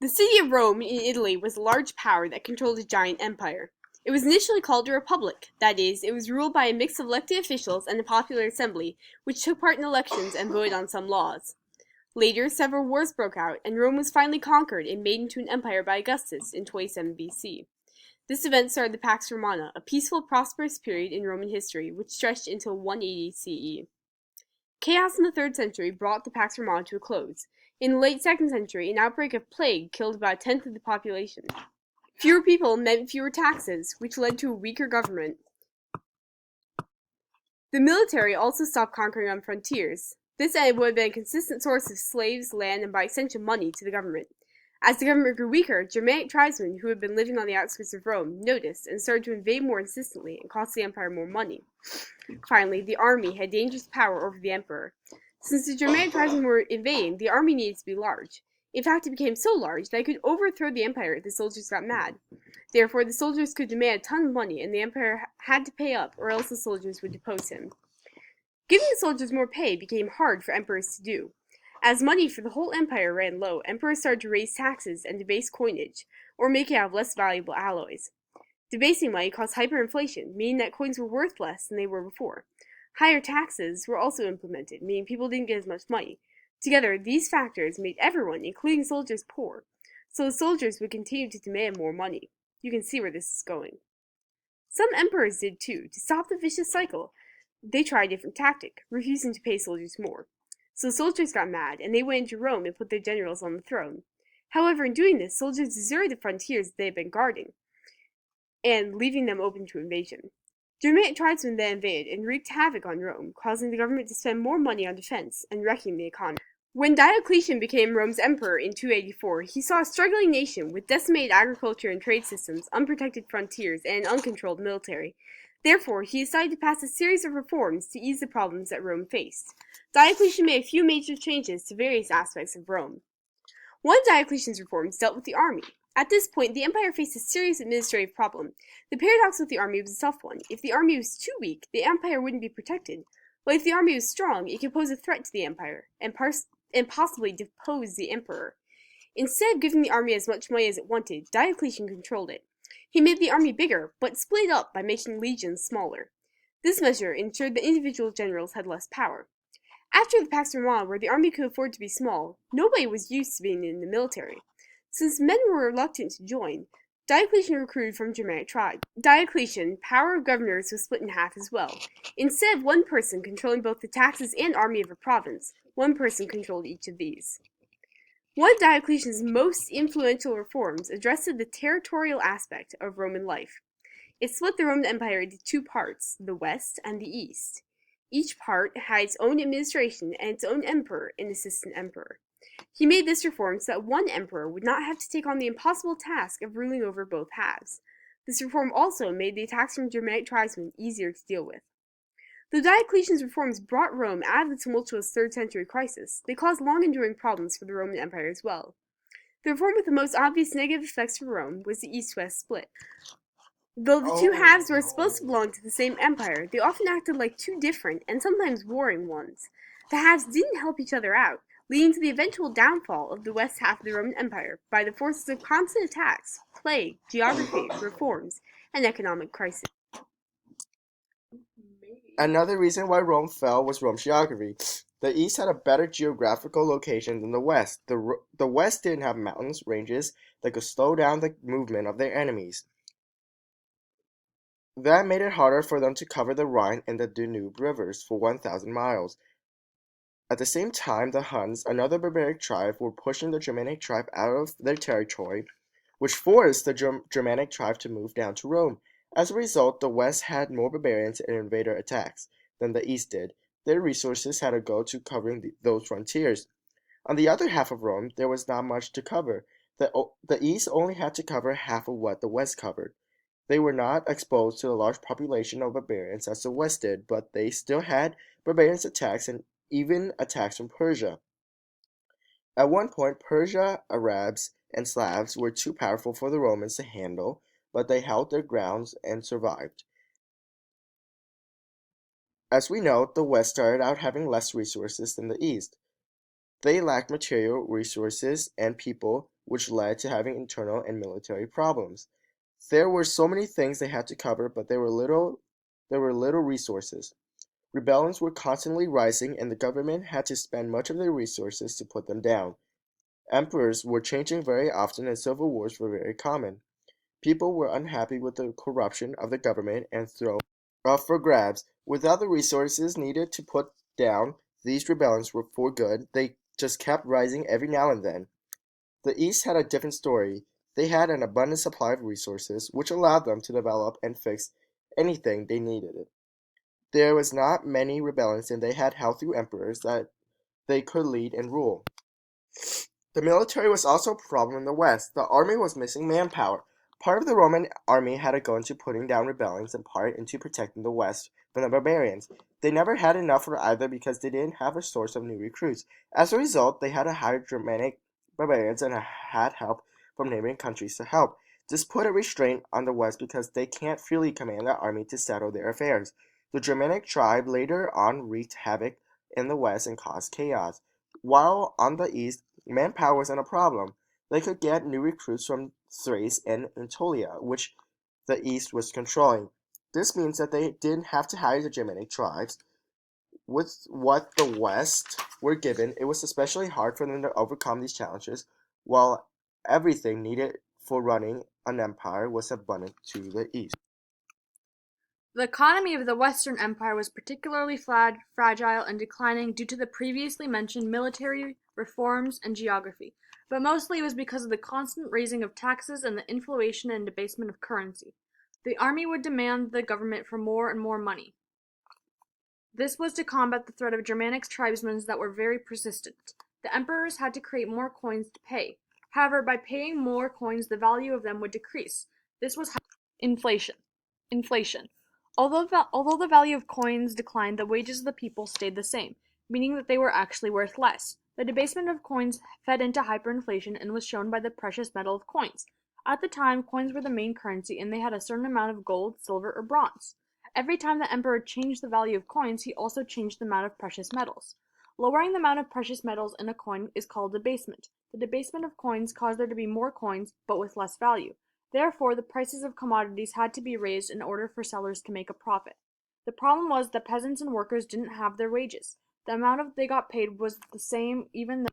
The city of Rome in Italy was a large power that controlled a giant empire. It was initially called a republic, that is, it was ruled by a mix of elected officials and a popular assembly, which took part in elections and voted on some laws. Later, several wars broke out, and Rome was finally conquered and made into an empire by Augustus in 27 BC. This event started the Pax Romana, a peaceful, prosperous period in Roman history which stretched until 180 CE. Chaos in the 3rd century brought the Pax Romana to a close. In the late 2nd century, an outbreak of plague killed about a tenth of the population. Fewer people meant fewer taxes, which led to a weaker government. The military also stopped conquering on frontiers. This would have been a consistent source of slaves, land, and by extension money to the government. As the government grew weaker, Germanic tribesmen who had been living on the outskirts of Rome noticed and started to invade more insistently and cost the empire more money. Finally, the army had dangerous power over the emperor. Since the Germanic tribesmen were invading, the army needed to be large. In fact, it became so large that it could overthrow the empire if the soldiers got mad. Therefore, the soldiers could demand a ton of money, and the emperor had to pay up, or else the soldiers would depose him. Giving the soldiers more pay became hard for emperors to do. As money for the whole empire ran low, emperors started to raise taxes and debase coinage, or make it out of less valuable alloys. Debasing money caused hyperinflation, meaning that coins were worth less than they were before. Higher taxes were also implemented, meaning people didn't get as much money. Together, these factors made everyone, including soldiers, poor, so the soldiers would continue to demand more money. You can see where this is going. Some emperors did too. To stop the vicious cycle, they tried a different tactic, refusing to pay soldiers more. So the soldiers got mad, and they went into Rome and put their generals on the throne. However, in doing this, soldiers deserted the frontiers they had been guarding, and leaving them open to invasion. Germanic tribesmen then invaded and wreaked havoc on Rome, causing the government to spend more money on defense and wrecking the economy. When Diocletian became Rome's emperor in 284, he saw a struggling nation with decimated agriculture and trade systems, unprotected frontiers, and an uncontrolled military. Therefore, he decided to pass a series of reforms to ease the problems that Rome faced. Diocletian made a few major changes to various aspects of Rome. One of Diocletian's reforms dealt with the army. At this point, the empire faced a serious administrative problem. The paradox with the army was a tough one. If the army was too weak, the empire wouldn't be protected. But if the army was strong, it could pose a threat to the empire, and possibly depose the emperor. Instead of giving the army as much money as it wanted, Diocletian controlled it. He made the army bigger, but split it up by making legions smaller. This measure ensured that individual generals had less power. After the Pax Romana, where the army could afford to be small, nobody was used to being in the military. Since men were reluctant to join, Diocletian recruited from Germanic tribes. Diocletian, power of governors was split in half as well. Instead of one person controlling both the taxes and army of a province, one person controlled each of these. One of Diocletian's most influential reforms addressed the territorial aspect of Roman life. It split the Roman Empire into two parts, the West and the East. Each part had its own administration and its own emperor and assistant emperor. He made this reform so that one emperor would not have to take on the impossible task of ruling over both halves. This reform also made the attacks from Germanic tribesmen easier to deal with. Though Diocletian's reforms brought Rome out of the tumultuous 3rd century crisis, they caused long-enduring problems for the Roman Empire as well. The reform with the most obvious negative effects for Rome was the East-West split. Though the two halves were supposed to belong to the same empire, they often acted like two different and sometimes warring ones. The halves didn't help each other out, leading to the eventual downfall of the west half of the Roman Empire by the forces of constant attacks, plague, geography, reforms, and economic crisis. Another reason why Rome fell was Rome's geography. The East had a better geographical location than the West. The West didn't have mountains, ranges that could slow down the movement of their enemies. That made it harder for them to cover the Rhine and the Danube rivers for 1,000 miles. At the same time, the Huns, another barbaric tribe, were pushing the Germanic tribe out of their territory, which forced the Germanic tribe to move down to Rome. As a result, the West had more barbarians and invader attacks than the East did. Their resources had to go to covering those frontiers. On the other half of Rome, there was not much to cover. The East only had to cover half of what the West covered. They were not exposed to the large population of barbarians as the West did, but they still had barbarians attacks and even attacks from Persia. At one point, Persia, Arabs, and Slavs were too powerful for the Romans to handle, but they held their grounds and survived. As we know, the West started out having less resources than the East. They lacked material resources and people which led to having internal and military problems. There were so many things they had to cover, but there were little resources. Rebellions were constantly rising, and the government had to spend much of their resources to put them down. Emperors were changing very often, and civil wars were very common. People were unhappy with the corruption of the government and thrown up for grabs. Without the resources needed to put down these rebellions were for good, they just kept rising every now and then. The East had a different story. They had an abundant supply of resources, which allowed them to develop and fix anything they needed. There was not many rebellions, and they had healthy emperors that they could lead and rule. The military was also a problem in the West. The army was missing manpower. Part of the Roman army had to go into putting down rebellions and part into protecting the West from the barbarians. They never had enough for either because they didn't have a source of new recruits. As a result, they had to hire Germanic barbarians and had help from neighboring countries to help. This put a restraint on the West because they can't freely command the army to settle their affairs. The Germanic tribe later on wreaked havoc in the West and caused chaos. While on the East, manpower wasn't a problem. They could get new recruits from Thrace and Anatolia, which the East was controlling. This means that they didn't have to hire the Germanic tribes. With what the West were given, it was especially hard for them to overcome these challenges, while everything needed for running an empire was abundant to the East. The economy of the Western Empire was particularly fragile and declining due to the previously mentioned military reforms and geography, but mostly it was because of the constant raising of taxes and the inflation and debasement of currency. The army would demand the government for more and more money. This was to combat the threat of Germanic tribesmen that were very persistent. The emperors had to create more coins to pay. However, by paying more coins, the value of them would decrease. This was inflation. Although the value of coins declined, the wages of the people stayed the same, meaning that they were actually worth less. The debasement of coins fed into hyperinflation and was shown by the precious metal of coins. At the time, coins were the main currency and they had a certain amount of gold, silver, or bronze. Every time the emperor changed the value of coins, he also changed the amount of precious metals. Lowering the amount of precious metals in a coin is called debasement. The debasement of coins caused there to be more coins, but with less value. Therefore, the prices of commodities had to be raised in order for sellers to make a profit. The problem was that peasants and workers didn't have their wages. The amount they got paid was the same even though